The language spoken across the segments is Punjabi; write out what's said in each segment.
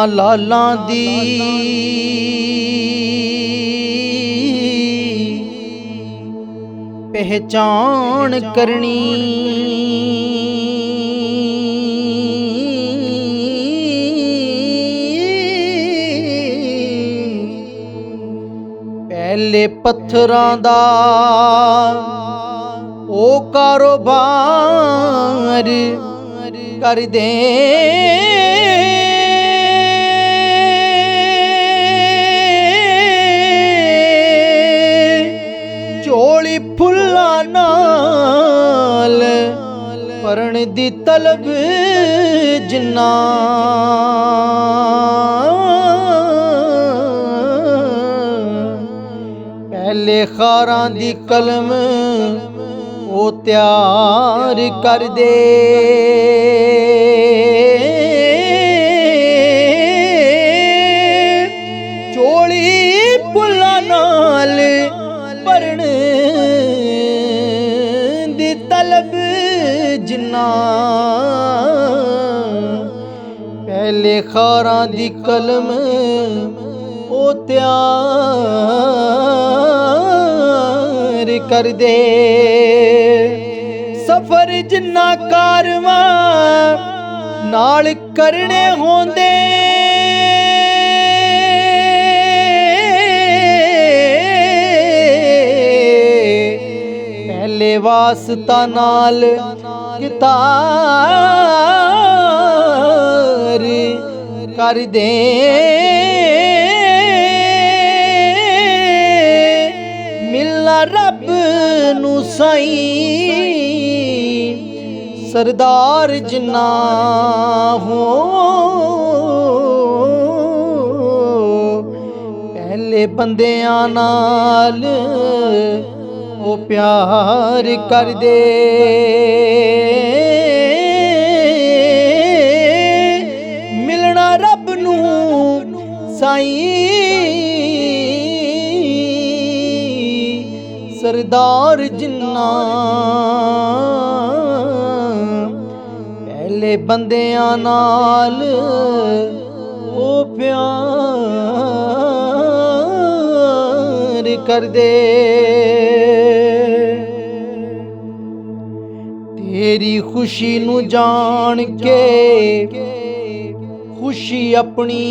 ਲਾਲਾਂ ਲਾਲਾਂ ਦੀ ਪਹਿਚਾਨ ਕਰਨੀ। ਪਹਿਲੇ ਪੱਥਰਾਂ ਦਾ ਉਹ ਕਾਰੋਬਾਰ ਕਰਦੇ ਝੋਲੀ ਫੁੱਲਾਂ ਨਾਲ ਭਰਨ ਦੀ ਤਲਬ ਜਿੰਨਾ ਪਹਿਲੇ ਖਾਰਾਂ ਦੀ ਕਲਮ ਉਹ ਤਿਆਰ ਕਰਦੇ ਝੋਲੀ ਫੁੱਲਾਂ ਨਾਲ ਭਰਨ ਦੀ ਤਲਬ ਜਿੰਨਾ ਪਹਿਲੇ ਖਾਰਾਂ ਦੀ ਕਲਮ ਉਹ ਤਿਆਰ ਕਰਦੇ ਸਫਰ ਜਿੰਨਾ ਕਾਰਵਾਂ ਨਾਲ ਕਰਨੇ ਹੁੰਦੇ ਪਹਿਲੇ ਵਾਸਤਾ ਨਾਲ ਕਿਤਾਰ ਕਰਦੇ ਮਿਲਣਾ ਰੱਬ ਨੂੰ ਸਾਈਂ ਸਰਦਾਰ ਜਿੰਨਾ ਹੋ ਪਹਿਲੇ ਬੰਦਿਆਂ ਨਾਲ ਉਹ ਪਿਆਰ ਕਰਦੇ ਮਿਲਣਾ ਰੱਬ ਨੂੰ ਸਾਈਂ ਸਰਦਾਰ ਜਿੰਨਾ ਪਹਿਲੇ ਬੰਦਿਆਂ ਨਾਲ ਉਹ ਪਿਆਰ ਕਰਦੇ ਤੇਰੀ ਖੁਸ਼ੀ ਨੂੰ ਜਾਣ ਕੇ ਖੁਸ਼ੀ ਆਪਣੀ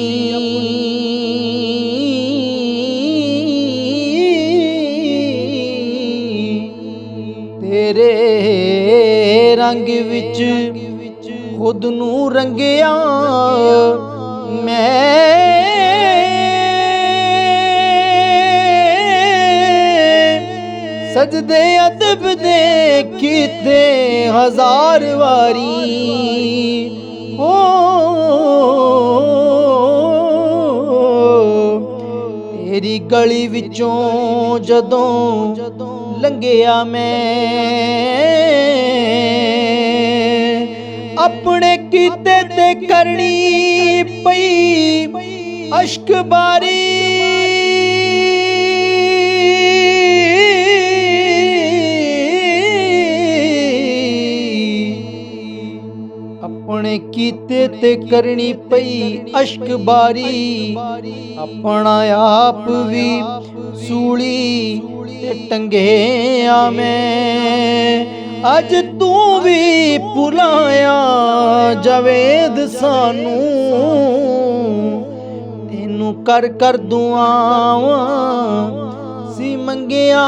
ਤੇਰੇ ਰੰਗ ਵਿੱਚ ਖੁਦ ਨੂੰ ਰੰਗਿਆ ਮੈਂ ਸਜਦੇ ਅਦਬ ਦੇ ਕੀਤੇ ਹਜ਼ਾਰ ਵਾਰੀ ਹੋ ਤੇਰੀ ਗਲੀ ਵਿੱਚੋਂ ਜਦੋਂ ਲੰਘਿਆ ਮੈਂ ਆਪਣੇ ਕੀਤੇ ਤੇ ਕਰਨੀ ਪਈ ਅਸ਼ਕ ਬਾਰੀ ਆਪਣੇ ਕੀਤੇ ਤੇ ਕਰਨੀ ਪਈ ਅਸ਼ਕ ਬਾਰੀ ਆਪਣਾ ਆਪ ਵੀ ਸੂਲੀ ਤੇ ਟੰਗਿਆ ਮੈਂ ਅੱਜ ਤੂੰ ਵੀ ਭੁਲਾਇਆ ਜਾਵੇਦ ਸਾਨੂੰ ਤੈਨੂੰ ਕਰ ਕਰ ਦੁਆਵਾਂ ਸੀ ਮੰਗਿਆ